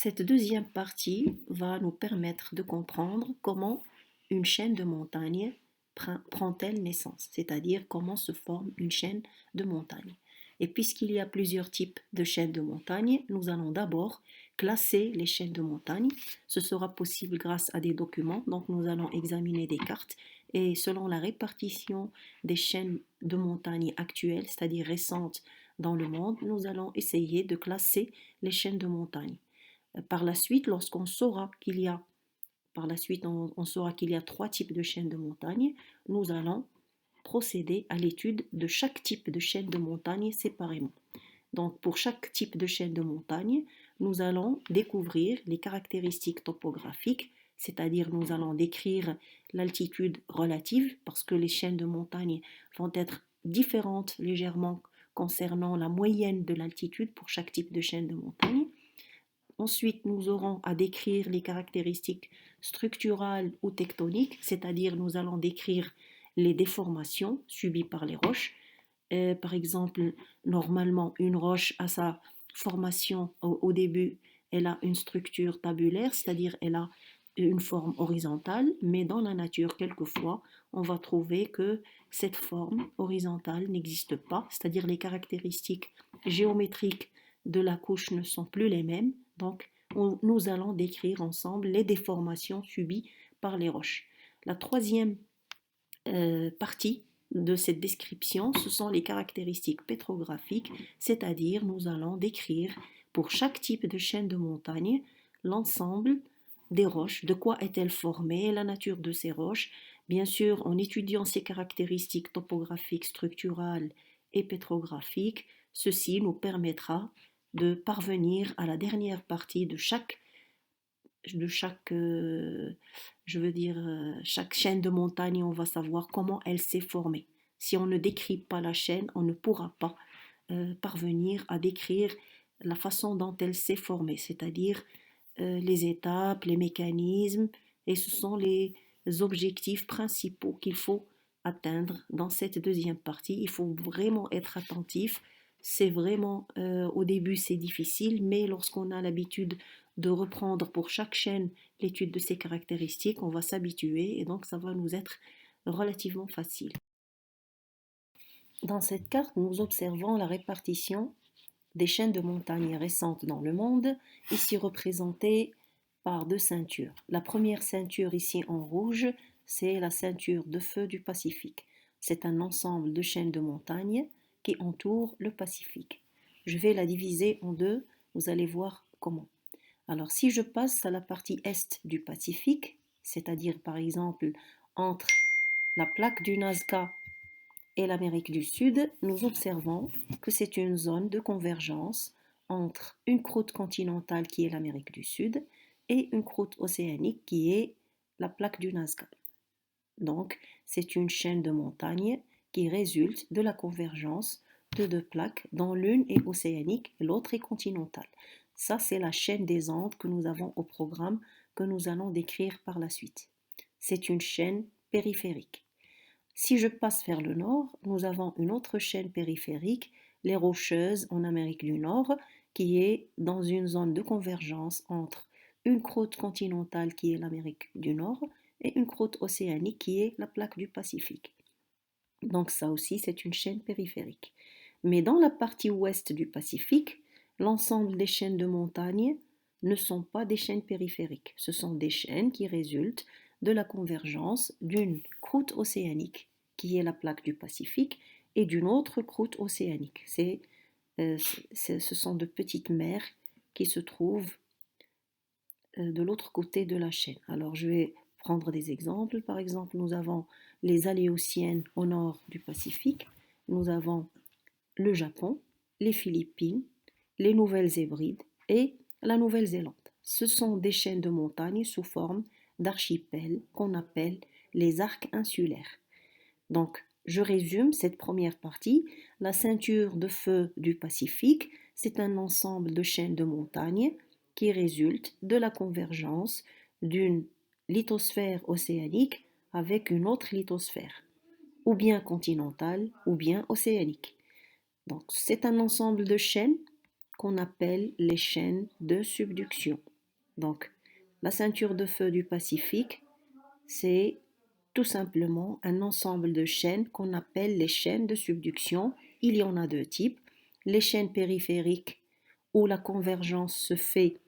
Cette deuxième partie va nous permettre de comprendre comment une chaîne de montagnes prend-elle naissance, c'est-à-dire comment se forme une chaîne de montagnes. Et puisqu'il y a plusieurs types de chaînes de montagnes, nous allons d'abord classer les chaînes de montagnes. Ce sera possible grâce à des documents, donc nous allons examiner des cartes et selon la répartition des chaînes de montagnes actuelles, c'est-à-dire récentes dans le monde, nous allons essayer de classer les chaînes de montagnes. Par la suite, lorsqu'on saura qu'il y a, par la suite, on saura qu'il y a trois types de chaînes de montagne, nous allons procéder à l'étude de chaque type de chaîne de montagne séparément. Donc, pour chaque type de chaîne de montagne, nous allons découvrir les caractéristiques topographiques, c'est-à-dire nous allons décrire l'altitude relative, parce que les chaînes de montagne vont être différentes légèrement concernant la moyenne de l'altitude pour chaque type de chaîne de montagne. Ensuite, nous aurons à décrire les caractéristiques structurales ou tectoniques, c'est-à-dire nous allons décrire les déformations subies par les roches. Par exemple, normalement, une roche a sa formation au début, elle a une structure tabulaire, c'est-à-dire elle a une forme horizontale, mais dans la nature, quelquefois, on va trouver que cette forme horizontale n'existe pas, c'est-à-dire les caractéristiques géométriques de la couche ne sont plus les mêmes. Donc, nous allons décrire ensemble les déformations subies par les roches. La troisième partie de cette description, ce sont les caractéristiques pétrographiques, c'est-à-dire nous allons décrire pour chaque type de chaîne de montagne l'ensemble des roches, de quoi est-elle formée, la nature de ces roches. Bien sûr, en étudiant ces caractéristiques topographiques, structurales et pétrographiques, ceci nous permettra de parvenir à la dernière partie de chaque chaque chaîne de montagne, on va savoir comment elle s'est formée. Si on ne décrit pas la chaîne, on ne pourra pas parvenir à décrire la façon dont elle s'est formée, c'est-à-dire les étapes, les mécanismes, et ce sont les objectifs principaux qu'il faut atteindre dans cette deuxième partie. Il faut vraiment être attentif. C'est vraiment, au début, c'est difficile, mais lorsqu'on a l'habitude de reprendre pour chaque chaîne l'étude de ses caractéristiques, on va s'habituer et donc ça va nous être relativement facile. Dans cette carte, nous observons la répartition des chaînes de montagnes récentes dans le monde, ici représentées par deux ceintures. La première ceinture ici en rouge, c'est la ceinture de feu du Pacifique. C'est un ensemble de chaînes de montagnes qui entourent le Pacifique. Je vais la diviser en deux, vous allez voir comment. Alors si je passe à la partie est du Pacifique, c'est-à-dire par exemple entre la plaque du Nazca et l'Amérique du Sud, nous observons que c'est une zone de convergence entre une croûte continentale qui est l'Amérique du Sud et une croûte océanique qui est la plaque du Nazca. Donc, c'est une chaîne de montagnes qui résulte de la convergence de deux plaques, dont l'une est océanique et l'autre est continentale. Ça, c'est la chaîne des Andes que nous avons au programme, que nous allons décrire par la suite. C'est une chaîne périphérique. Si je passe vers le nord, nous avons une autre chaîne périphérique, les Rocheuses en Amérique du Nord, qui est dans une zone de convergence entre une croûte continentale qui est l'Amérique du Nord et une croûte océanique qui est la plaque du Pacifique. Donc ça aussi, c'est une chaîne périphérique. Mais dans la partie ouest du Pacifique, l'ensemble des chaînes de montagnes ne sont pas des chaînes périphériques. Ce sont des chaînes qui résultent de la convergence d'une croûte océanique, qui est la plaque du Pacifique, et d'une autre croûte océanique. Ce sont de petites mers qui se trouvent de l'autre côté de la chaîne. Alors je vais prendre des exemples. Par exemple, nous avons les Aléoutiennes au nord du Pacifique, nous avons le Japon, les Philippines, les Nouvelles-Hébrides et la Nouvelle-Zélande. Ce sont des chaînes de montagnes sous forme d'archipels qu'on appelle les arcs insulaires. Donc, je résume cette première partie. La ceinture de feu du Pacifique, c'est un ensemble de chaînes de montagnes qui résulte de la convergence d'une lithosphère océanique avec une autre lithosphère, ou bien continentale ou bien océanique. Donc, c'est un ensemble de chaînes qu'on appelle les chaînes de subduction. Donc, la ceinture de feu du Pacifique, c'est tout simplement un ensemble de chaînes qu'on appelle les chaînes de subduction. Il y en a deux types. Les chaînes périphériques, où la convergence se fait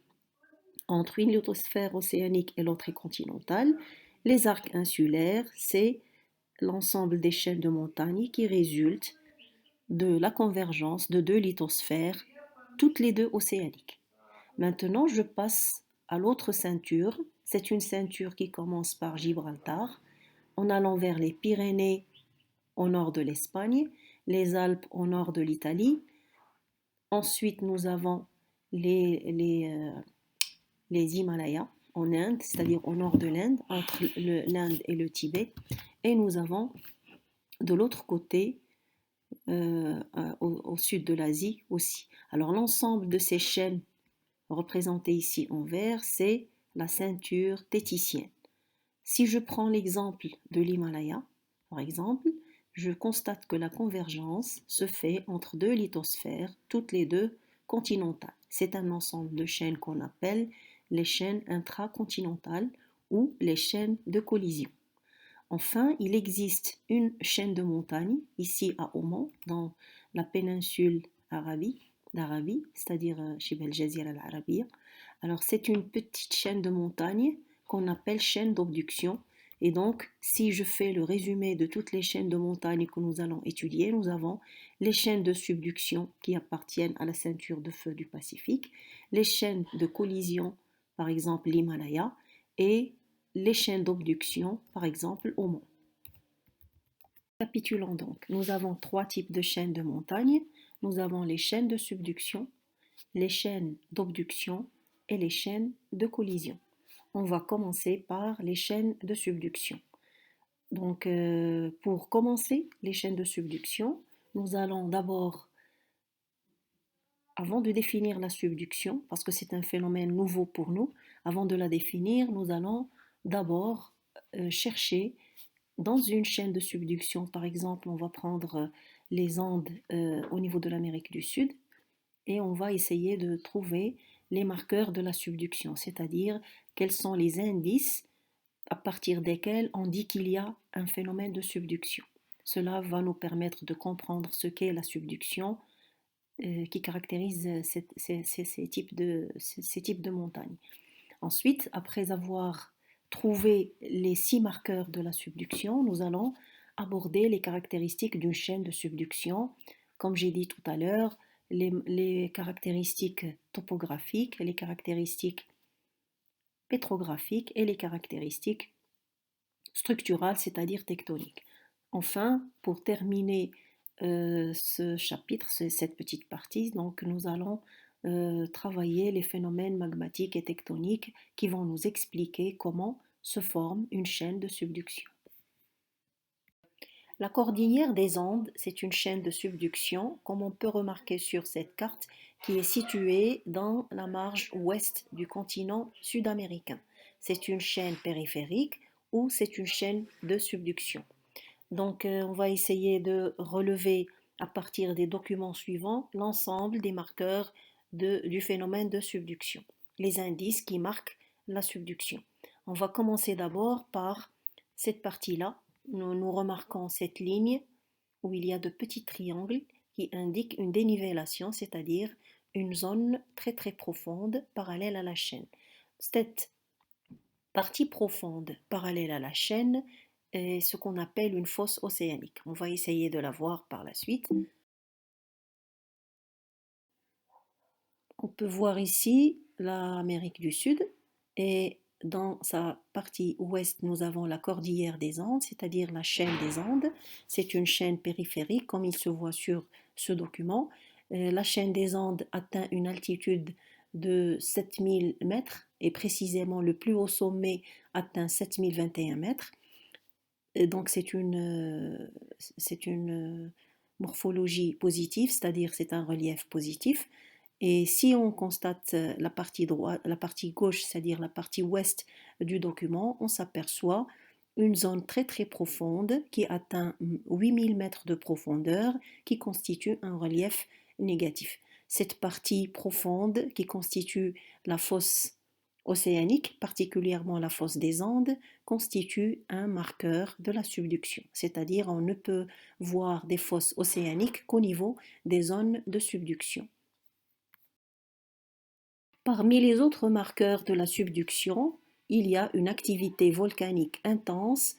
entre une lithosphère océanique et l'autre est continentale. Les arcs insulaires, c'est l'ensemble des chaînes de montagnes qui résultent de la convergence de deux lithosphères, toutes les deux océaniques. Maintenant, je passe à l'autre ceinture. C'est une ceinture qui commence par Gibraltar, en allant vers les Pyrénées au nord de l'Espagne, les Alpes au nord de l'Italie. Ensuite, nous avons les Himalayas en Inde, c'est-à-dire au nord de l'Inde, entre l'Inde et le Tibet. Et nous avons de l'autre côté, au sud de l'Asie aussi. Alors l'ensemble de ces chaînes représentées ici en vert, c'est la ceinture téticienne. Si je prends l'exemple de l'Himalaya, par exemple, je constate que la convergence se fait entre deux lithosphères, toutes les deux continentales. C'est un ensemble de chaînes qu'on appelle les chaînes intracontinentales ou les chaînes de collision. Enfin, il existe une chaîne de montagnes ici à Oman, dans la péninsule d'Arabie, c'est-à-dire Shib el-Jazira al-Arabiya. Alors, c'est une petite chaîne de montagnes qu'on appelle chaîne d'obduction. Et donc, si je fais le résumé de toutes les chaînes de montagnes que nous allons étudier, nous avons les chaînes de subduction qui appartiennent à la ceinture de feu du Pacifique, les chaînes de collision, par exemple l'Himalaya, et les chaînes d'obduction, par exemple au mont. Récapitulons donc, nous avons trois types de chaînes de montagne. Nous avons les chaînes de subduction, les chaînes d'obduction et les chaînes de collision. On va commencer par les chaînes de subduction. Donc, pour commencer les chaînes de subduction, nous allons d'abord, avant de définir la subduction, parce que c'est un phénomène nouveau pour nous, avant de la définir, nous allons d'abord chercher dans une chaîne de subduction. Par exemple, on va prendre les Andes au niveau de l'Amérique du Sud et on va essayer de trouver les marqueurs de la subduction, c'est-à-dire quels sont les indices à partir desquels on dit qu'il y a un phénomène de subduction. Cela va nous permettre de comprendre ce qu'est la subduction qui caractérise ces types de montagnes. Ensuite, après avoir trouvé les 6 marqueurs de la subduction, nous allons aborder les caractéristiques d'une chaîne de subduction. Comme j'ai dit tout à l'heure, les caractéristiques topographiques, les caractéristiques pétrographiques et les caractéristiques structurales, c'est-à-dire tectoniques. Enfin, pour terminer ce chapitre, cette petite partie, donc nous allons travailler les phénomènes magmatiques et tectoniques qui vont nous expliquer comment se forme une chaîne de subduction. La cordillère des Andes, c'est une chaîne de subduction, comme on peut remarquer sur cette carte, qui est située dans la marge ouest du continent sud-américain. C'est une chaîne périphérique ou c'est une chaîne de subduction. Donc, on va essayer de relever à partir des documents suivants l'ensemble des marqueurs du phénomène de subduction, les indices qui marquent la subduction. On va commencer d'abord par cette partie-là. Nous remarquons cette ligne où il y a de petits triangles qui indiquent une dénivellation, c'est-à-dire une zone très très profonde parallèle à la chaîne. Cette partie profonde parallèle à la chaîne est ce qu'on appelle une fosse océanique. On va essayer de la voir par la suite. On peut voir ici l'Amérique du Sud et dans sa partie ouest, nous avons la cordillère des Andes, c'est-à-dire la chaîne des Andes. C'est une chaîne périphérique comme il se voit sur ce document. La chaîne des Andes atteint une altitude de 7000 mètres et précisément le plus haut sommet atteint 7021 mètres. Et donc c'est une morphologie positive, c'est-à-dire c'est un relief positif. Et si on constate la partie droite, la partie gauche, c'est-à-dire la partie ouest du document, on s'aperçoit une zone très très profonde qui atteint 8000 mètres de profondeur, qui constitue un relief négatif. Cette partie profonde qui constitue la fosse océaniques, particulièrement la fosse des Andes, constitue un marqueur de la subduction. C'est-à-dire on ne peut voir des fosses océaniques qu'au niveau des zones de subduction. Parmi les autres marqueurs de la subduction, il y a une activité volcanique intense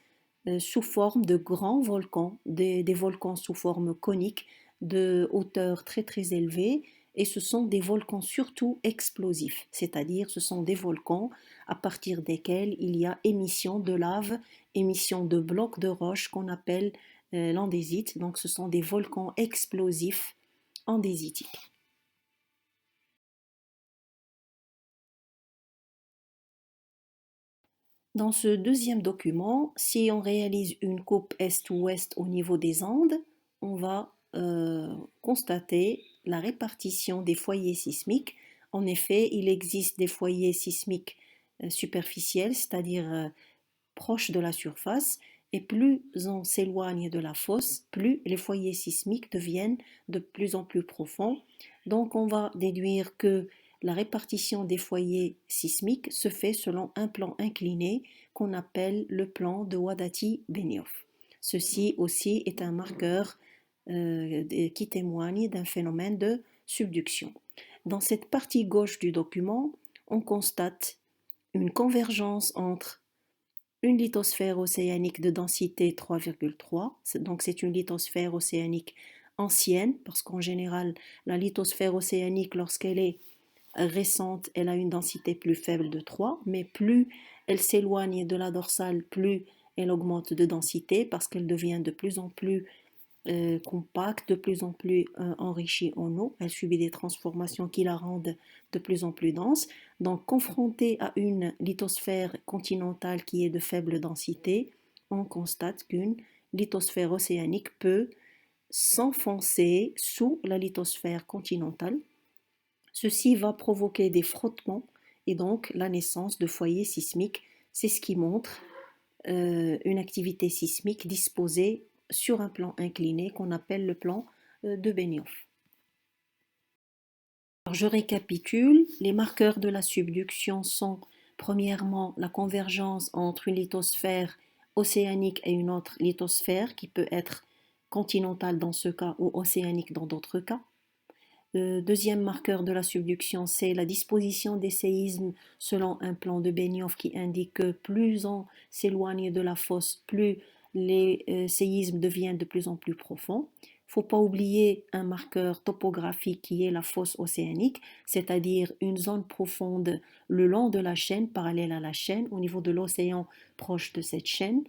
sous forme de grands volcans, des volcans sous forme conique de hauteur très très élevée, et ce sont des volcans surtout explosifs, c'est-à-dire ce sont des volcans à partir desquels il y a émission de lave, émission de blocs de roches qu'on appelle l'andésite. Donc ce sont des volcans explosifs andésitiques. Dans ce deuxième document, si on réalise une coupe est-ouest au niveau des Andes, on va constater la répartition des foyers sismiques. En effet, il existe des foyers sismiques superficiels, c'est-à-dire proches de la surface, et plus on s'éloigne de la fosse, plus les foyers sismiques deviennent de plus en plus profonds. Donc on va déduire que la répartition des foyers sismiques se fait selon un plan incliné qu'on appelle le plan de Wadati-Benioff. Ceci aussi est un marqueur qui témoigne d'un phénomène de subduction. Dans cette partie gauche du document, on constate une convergence entre une lithosphère océanique de densité 3,3, donc c'est une lithosphère océanique ancienne, parce qu'en général, la lithosphère océanique, lorsqu'elle est récente, elle a une densité plus faible de 3, mais plus elle s'éloigne de la dorsale, plus elle augmente de densité, parce qu'elle devient de plus en plus compacte, de plus en plus enrichie en eau. Elle subit des transformations qui la rendent de plus en plus dense. Donc, confrontée à une lithosphère continentale qui est de faible densité, on constate qu'une lithosphère océanique peut s'enfoncer sous la lithosphère continentale. Ceci va provoquer des frottements et donc la naissance de foyers sismiques. C'est ce qui montre une activité sismique disposée sur un plan incliné qu'on appelle le plan de Benioff. Alors, je récapitule, les marqueurs de la subduction sont premièrement la convergence entre une lithosphère océanique et une autre lithosphère qui peut être continentale dans ce cas ou océanique dans d'autres cas. Deuxième marqueur de la subduction, c'est la disposition des séismes selon un plan de Benioff qui indique que plus on s'éloigne de la fosse, plus les séismes deviennent de plus en plus profonds. Il ne faut pas oublier un marqueur topographique qui est la fosse océanique, c'est-à-dire une zone profonde le long de la chaîne, parallèle à la chaîne, au niveau de l'océan proche de cette chaîne,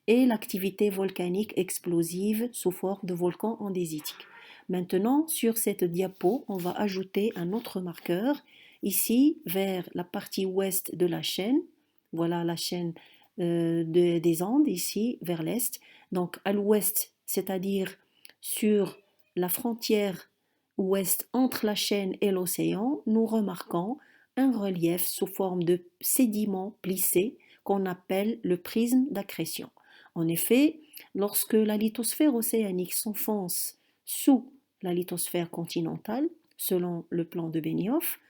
et l'activité volcanique explosive sous forme de volcans andésitiques. Maintenant, sur cette diapo, on va ajouter un autre marqueur, ici vers la partie ouest de la chaîne. Voilà la chaîne des Andes, ici vers l'est. Donc à l'ouest, c'est-à-dire sur la frontière ouest entre la chaîne et l'océan, nous remarquons un relief sous forme de sédiments plissés qu'on appelle le prisme d'accrétion. En effet, lorsque la lithosphère océanique s'enfonce sous la lithosphère continentale, selon le plan de Benioff,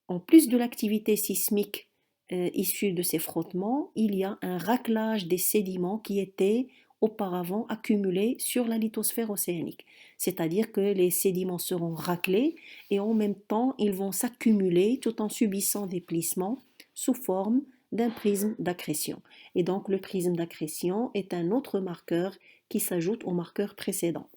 en plus de l'activité sismique issue de ces frottements, il y a un raclage des sédiments qui étaient auparavant accumulés sur la lithosphère océanique. C'est-à-dire que les sédiments seront raclés et en même temps ils vont s'accumuler tout en subissant des plissements sous forme d'un prisme d'accrétion. Et donc le prisme d'accrétion est un autre marqueur qui s'ajoute au marqueur précédent.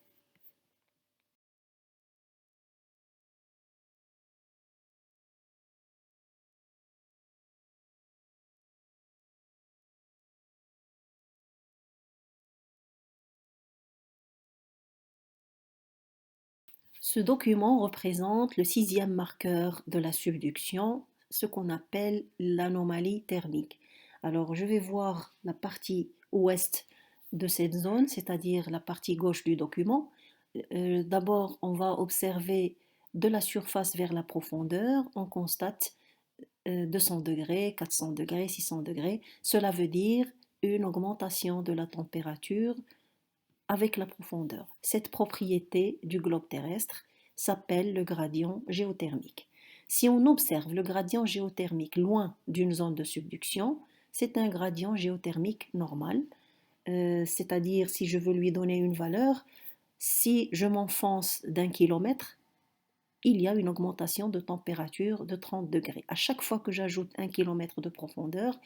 Ce document représente le sixième marqueur de la subduction, ce qu'on appelle l'anomalie thermique. Alors, je vais voir la partie ouest de cette zone, c'est-à-dire la partie gauche du document. D'abord, on va observer de la surface vers la profondeur, on constate 200 degrés, 400 degrés, 600 degrés. Cela veut dire une augmentation de la température avec la profondeur. Cette propriété du globe terrestre s'appelle le gradient géothermique. Si on observe le gradient géothermique loin d'une zone de subduction, c'est un gradient géothermique normal, c'est-à-dire si je veux lui donner une valeur, si je m'enfonce d'1 kilomètre, il y a une augmentation de température de 30 degrés. À chaque fois que j'ajoute 1 kilomètre de profondeur,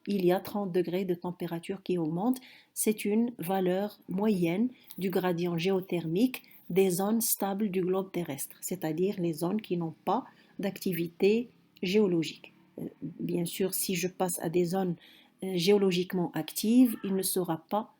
il y a 30 degrés de température qui augmentent. C'est une valeur moyenne du gradient géothermique des zones stables du globe terrestre, c'est-à-dire les zones qui n'ont pas d'activité géologique. Bien sûr, si je passe à des zones géologiquement actives, il ne sera pas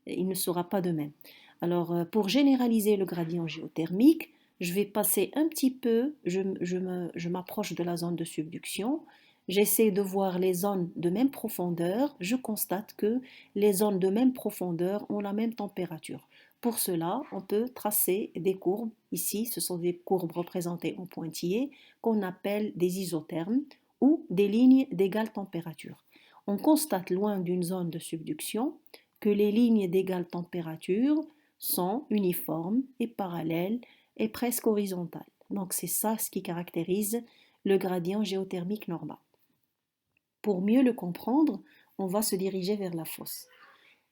de même. Alors, pour généraliser le gradient géothermique, je vais passer un petit peu, je m'approche de la zone de subduction, j'essaie de voir les zones de même profondeur, je constate que les zones de même profondeur ont la même température. Pour cela, on peut tracer des courbes. Ici, ce sont des courbes représentées en pointillés qu'on appelle des isothermes ou des lignes d'égale température. On constate loin d'une zone de subduction que les lignes d'égale température sont uniformes et parallèles et presque horizontales. Donc c'est ça ce qui caractérise le gradient géothermique normal. Pour mieux le comprendre, on va se diriger vers la fosse.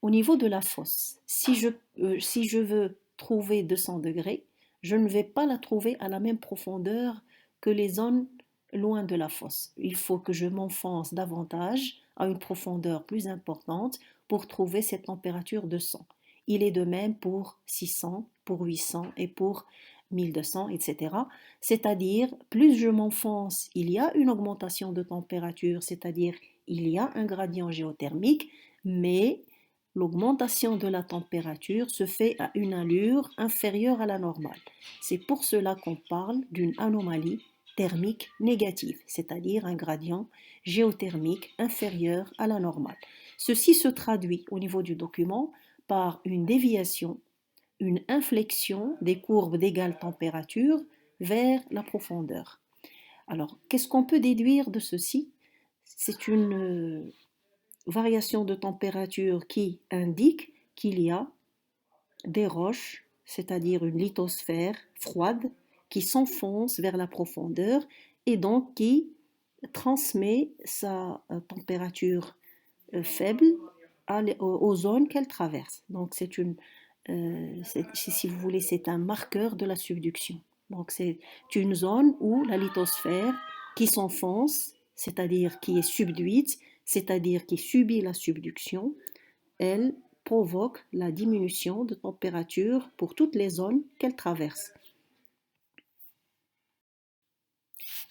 Au niveau de la fosse, si je veux trouver 200 degrés, je ne vais pas la trouver à la même profondeur que les zones loin de la fosse. Il faut que je m'enfonce davantage à une profondeur plus importante pour trouver cette température de 100. Il est de même pour 600, pour 800 et pour 1200, etc. C'est-à-dire, plus je m'enfonce, il y a une augmentation de température, c'est-à-dire il y a un gradient géothermique, mais l'augmentation de la température se fait à une allure inférieure à la normale. C'est pour cela qu'on parle d'une anomalie thermique négative, c'est-à-dire un gradient géothermique inférieur à la normale. Ceci se traduit au niveau du document par une déviation, une inflexion des courbes d'égale température vers la profondeur. Alors, qu'est-ce qu'on peut déduire de ceci? C'est une variation de température qui indique qu'il y a des roches, c'est-à-dire une lithosphère froide, qui s'enfonce vers la profondeur et donc qui transmet sa température faible aux zones qu'elle traverse. Donc si vous voulez, c'est un marqueur de la subduction. Donc c'est une zone où la lithosphère qui s'enfonce, c'est-à-dire qui est subduite, c'est-à-dire qui subit la subduction, elle provoque la diminution de température pour toutes les zones qu'elle traverse.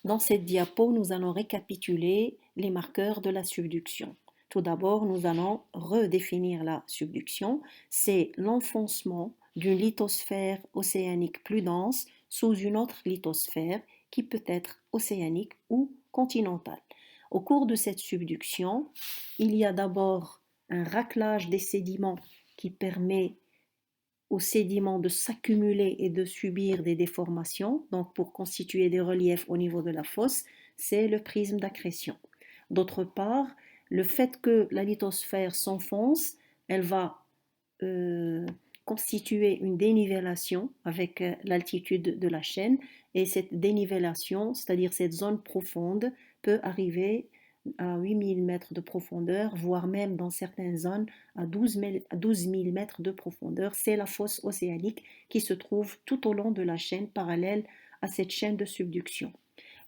Dans cette diapo, nous allons récapituler les marqueurs de la subduction. Tout d'abord, nous allons redéfinir la subduction. C'est l'enfoncement d'une lithosphère océanique plus dense sous une autre lithosphère qui peut être océanique ou continentale. Au cours de cette subduction, il y a d'abord un raclage des sédiments qui permet aux sédiments de s'accumuler et de subir des déformations. Donc pour constituer des reliefs au niveau de la fosse, c'est le prisme d'accrétion. D'autre part, le fait que la lithosphère s'enfonce, elle va constituer une dénivellation avec l'altitude de la chaîne, et cette dénivellation, c'est-à-dire cette zone profonde, peut arriver à 8000 mètres de profondeur, voire même dans certaines zones à 12 000 mètres de profondeur. C'est la fosse océanique qui se trouve tout au long de la chaîne parallèle à cette chaîne de subduction.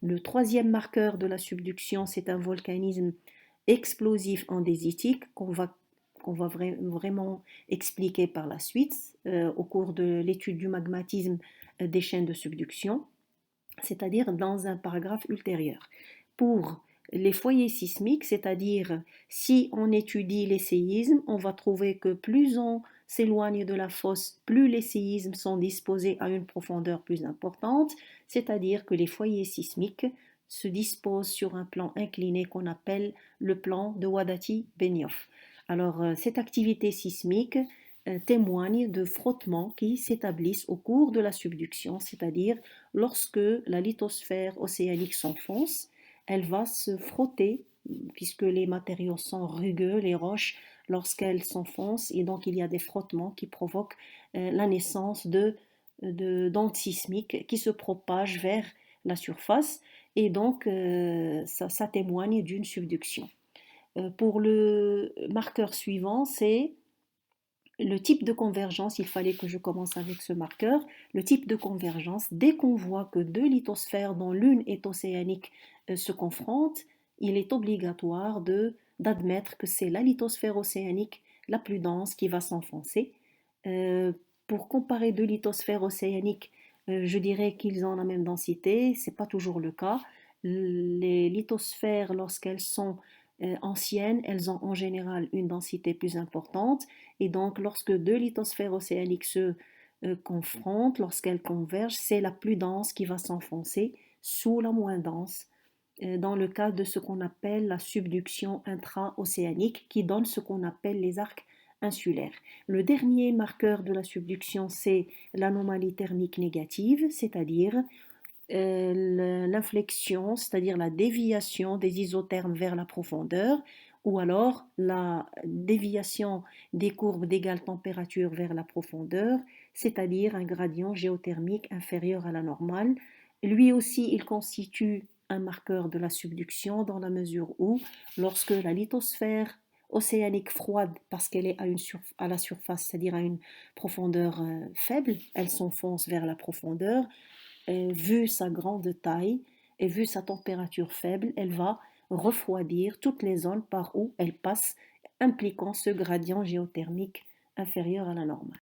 Le troisième marqueur de la subduction, c'est un volcanisme explosif andésitique qu'on va vraiment expliquer par la suite au cours de l'étude du magmatisme des chaînes de subduction, c'est-à-dire dans un paragraphe ultérieur. Pour les foyers sismiques, c'est-à-dire si on étudie les séismes, on va trouver que plus on s'éloigne de la fosse, plus les séismes sont disposés à une profondeur plus importante, c'est-à-dire que les foyers sismiques se disposent sur un plan incliné qu'on appelle le plan de Wadati-Benioff. Alors, cette activité sismique témoigne de frottements qui s'établissent au cours de la subduction, c'est-à-dire lorsque la lithosphère océanique s'enfonce, elle va se frotter, puisque les matériaux sont rugueux, les roches, lorsqu'elles s'enfoncent, et donc il y a des frottements qui provoquent la naissance d'ondes sismiques qui se propagent vers la surface. et donc ça témoigne d'une subduction. Pour le marqueur suivant, c'est le type de convergence. Il fallait que je commence avec ce marqueur. Le type de convergence, dès qu'on voit que deux lithosphères dont l'une est océanique se confrontent, il est obligatoire d'admettre que c'est la lithosphère océanique la plus dense qui va s'enfoncer. Euh, pour comparer deux lithosphères océaniques, je dirais qu'ils ont la même densité. Ce n'est pas toujours le cas. Les lithosphères, lorsqu'elles sont anciennes, elles ont en général une densité plus importante. Et donc, lorsque deux lithosphères océaniques se confrontent, lorsqu'elles convergent, c'est la plus dense qui va s'enfoncer sous la moins dense, dans le cas de ce qu'on appelle la subduction intra-océanique, qui donne ce qu'on appelle les arcs insulaires. Le dernier marqueur de la subduction, c'est l'anomalie thermique négative, c'est-à-dire l'inflexion, c'est-à-dire la déviation des isothermes vers la profondeur, ou alors la déviation des courbes d'égale température vers la profondeur, c'est-à-dire un gradient géothermique inférieur à la normale. Lui aussi, il constitue un marqueur de la subduction dans la mesure où, lorsque la lithosphère océanique froide, parce qu'elle est à la surface, c'est-à-dire à une profondeur faible, elle s'enfonce vers la profondeur, vu sa grande taille et vu sa température faible, elle va refroidir toutes les zones par où elle passe, impliquant ce gradient géothermique inférieur à la normale.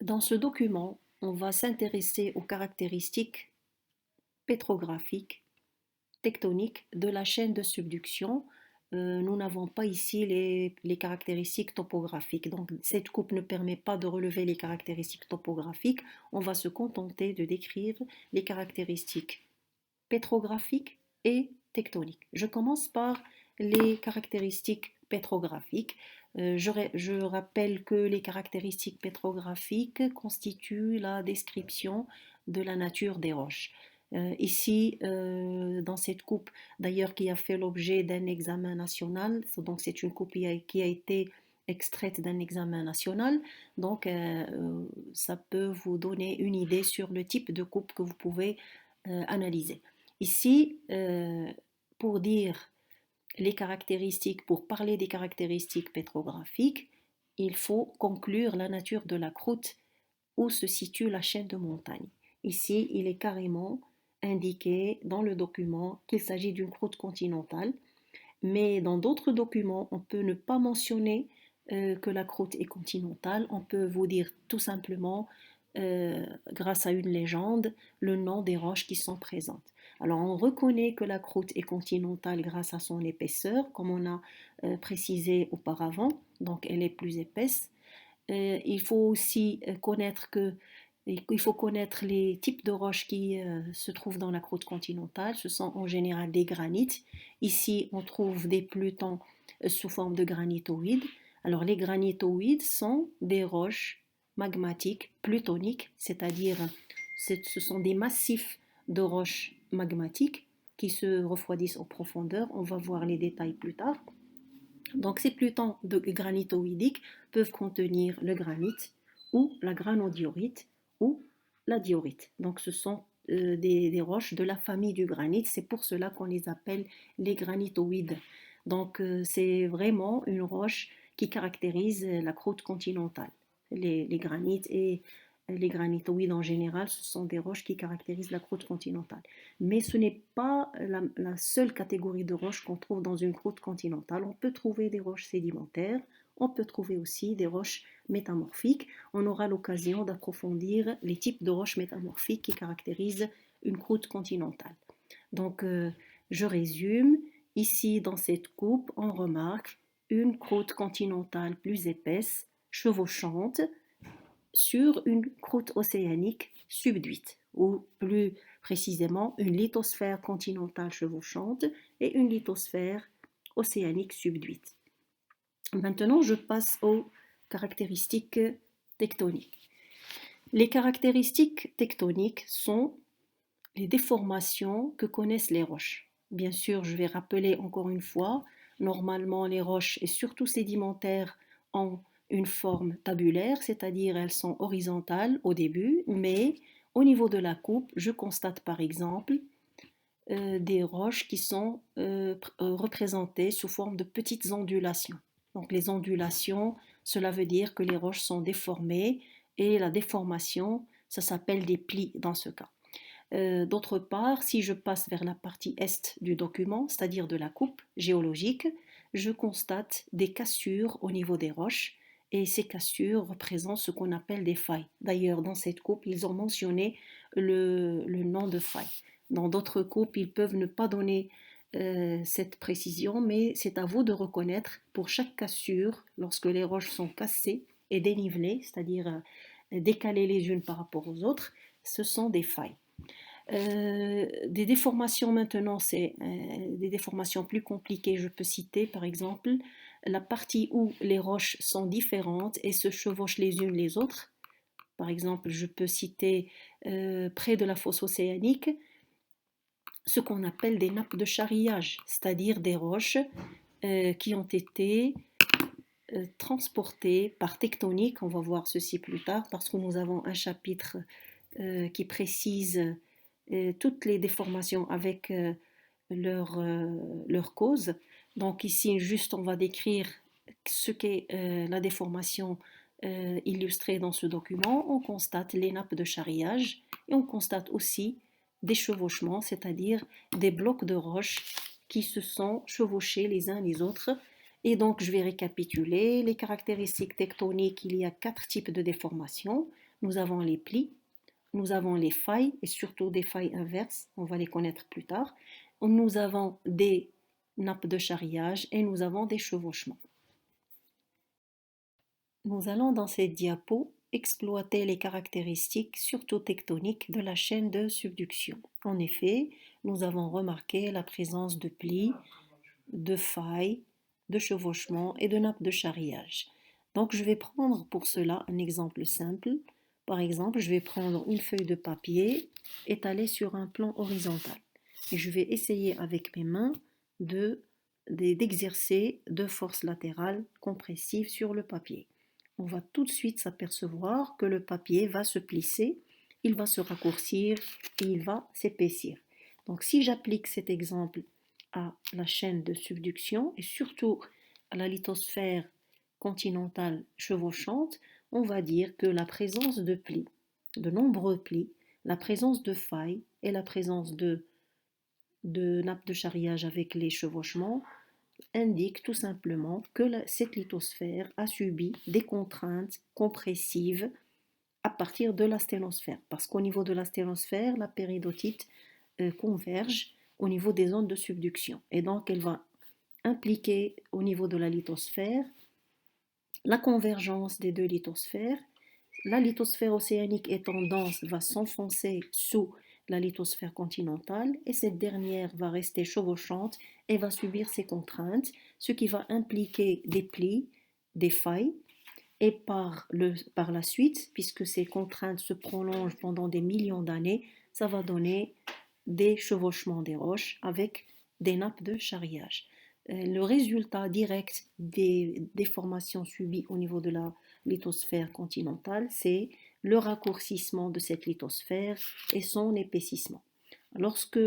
Dans ce document, on va s'intéresser aux caractéristiques pétrographiques, tectoniques de la chaîne de subduction. Nous n'avons pas ici les caractéristiques topographiques. Donc, cette coupe ne permet pas de relever les caractéristiques topographiques. On va se contenter de décrire les caractéristiques pétrographiques et tectoniques. Je commence par les caractéristiques pétrographiques. Je rappelle que les caractéristiques pétrographiques constituent la description de la nature des roches. Ici, dans cette coupe, d'ailleurs, qui a fait l'objet d'un examen national, donc c'est une coupe qui a été extraite d'un examen national, donc ça peut vous donner une idée sur le type de coupe que vous pouvez analyser. Ici, pour dire les caractéristiques, pour parler des caractéristiques pétrographiques, il faut conclure la nature de la croûte où se situe la chaîne de montagne. Ici, il est carrément indiqué dans le document qu'il s'agit d'une croûte continentale, mais dans d'autres documents, on peut ne pas mentionner que la croûte est continentale. On peut vous dire tout simplement, grâce à une légende, le nom des roches qui sont présentes. Alors, on reconnaît que la croûte est continentale grâce à son épaisseur, comme on a précisé auparavant, donc elle est plus épaisse. Il faut aussi il faut connaître les types de roches qui se trouvent dans la croûte continentale. Ce sont en général des granites. Ici, on trouve des plutons sous forme de granitoïdes. Alors, les granitoïdes sont des roches magmatiques plutoniques, c'est-à-dire ce sont des massifs de roches magmatiques qui se refroidissent en profondeur. On va voir les détails plus tard. Donc, ces plutons granitoïdiques peuvent contenir le granit ou la granodiorite ou la diorite. Donc, ce sont des roches de la famille du granit. C'est pour cela qu'on les appelle les granitoïdes. Donc, c'est vraiment une roche qui caractérise la croûte continentale. Les granites et les granitoïdes en général, ce sont des roches qui caractérisent la croûte continentale. Mais ce n'est pas la seule catégorie de roches qu'on trouve dans une croûte continentale. On peut trouver des roches sédimentaires, on peut trouver aussi des roches métamorphiques. On aura l'occasion d'approfondir les types de roches métamorphiques qui caractérisent une croûte continentale. Donc, je résume. Ici, dans cette coupe, on remarque une croûte continentale plus épaisse, chevauchante, sur une croûte océanique subduite, ou plus précisément une lithosphère continentale chevauchante et une lithosphère océanique subduite. Maintenant, je passe aux caractéristiques tectoniques. Les caractéristiques tectoniques sont les déformations que connaissent les roches. Bien sûr, je vais rappeler encore une fois, normalement les roches, et surtout sédimentaires, ont une forme tabulaire, c'est-à-dire elles sont horizontales au début, mais Au niveau de la coupe, je constate par exemple des roches qui sont représentées sous forme de petites ondulations. Donc les ondulations, cela veut dire que les roches sont déformées et la déformation, ça s'appelle des plis dans ce cas. D'autre part, si je passe vers la partie est du document, c'est-à-dire de la coupe géologique, je constate des cassures au niveau des roches et ces cassures représentent ce qu'on appelle des failles. D'ailleurs, dans cette coupe, ils ont mentionné le nom de faille. Dans d'autres coupes, ils peuvent ne pas donner cette précision, mais c'est à vous de reconnaître pour chaque cassure, lorsque les roches sont cassées et dénivelées, c'est-à-dire décalées les unes par rapport aux autres, ce sont des failles. Des déformations maintenant, c'est des déformations plus compliquées. Je peux citer par exemple la partie où les roches sont différentes et se chevauchent les unes les autres. Par exemple, je peux citer près de la fosse océanique ce qu'on appelle des nappes de charriage, c'est-à-dire des roches qui ont été transportées par tectonique. On va voir ceci plus tard parce que nous avons un chapitre qui précise toutes les déformations avec leur cause. Donc ici, juste, on va décrire ce qu'est la déformation illustrée dans ce document. On constate les nappes de charriage et on constate aussi des chevauchements, c'est-à-dire des blocs de roches qui se sont chevauchés les uns les autres. Et donc, je vais récapituler les caractéristiques tectoniques. Il y a 4 types de déformations. Nous avons les plis, nous avons les failles et surtout des failles inverses, on va les connaître plus tard. Nous avons des nappes de charriage et nous avons des chevauchements. Nous allons dans cette diapo exploiter les caractéristiques surtout tectoniques de la chaîne de subduction. En effet, nous avons remarqué la présence de plis, de failles, de chevauchements et de nappes de charriage. Donc je vais prendre pour cela un exemple simple. Par exemple, je vais prendre une feuille de papier étalée sur un plan horizontal et je vais essayer avec mes mains d'exercer deux forces latérales compressives sur le papier. On va tout de suite s'apercevoir que le papier va se plisser, il va se raccourcir et il va s'épaissir. Donc si j'applique cet exemple à la chaîne de subduction et surtout à la lithosphère continentale chevauchante, on va dire que la présence de plis, de nombreux plis, la présence de failles et la présence de nappes de charriage avec les chevauchements indiquent tout simplement que cette lithosphère a subi des contraintes compressives à partir de la sténosphère. Parce qu'au niveau de la sténosphère, la péridotite converge au niveau des zones de subduction. Et donc, elle va impliquer au niveau de la lithosphère la convergence des deux lithosphères. La lithosphère océanique étant dense va s'enfoncer sous la lithosphère continentale et cette dernière va rester chevauchante et va subir ces contraintes, ce qui va impliquer des plis, des failles et par la suite, puisque ces contraintes se prolongent pendant des millions d'années, ça va donner des chevauchements des roches avec des nappes de charriage. Le résultat direct des déformations subies au niveau de la lithosphère continentale, c'est le raccourcissement de cette lithosphère et son épaississement. Lorsque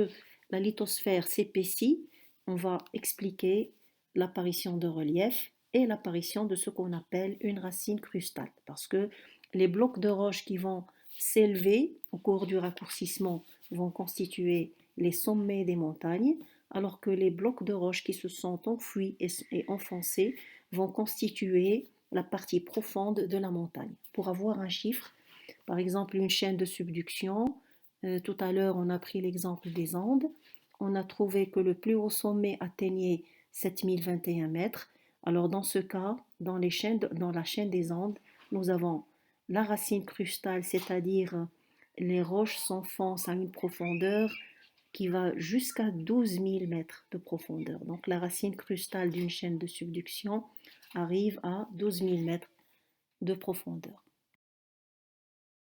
la lithosphère s'épaissit, on va expliquer l'apparition de relief et l'apparition de ce qu'on appelle une racine crustale, parce que les blocs de roche qui vont s'élever au cours du raccourcissement vont constituer les sommets des montagnes, alors que les blocs de roche qui se sont enfouis et enfoncés vont constituer la partie profonde de la montagne. Pour avoir un chiffre, par exemple une chaîne de subduction, tout à l'heure on a pris l'exemple des Andes, on a trouvé que le plus haut sommet atteignait 7021 mètres. Alors dans ce cas, dans la chaîne des Andes, nous avons la racine crustale, c'est-à-dire les roches s'enfoncent à une profondeur qui va jusqu'à 12 000 mètres de profondeur. Donc la racine crustale d'une chaîne de subduction arrive à 12 000 mètres de profondeur.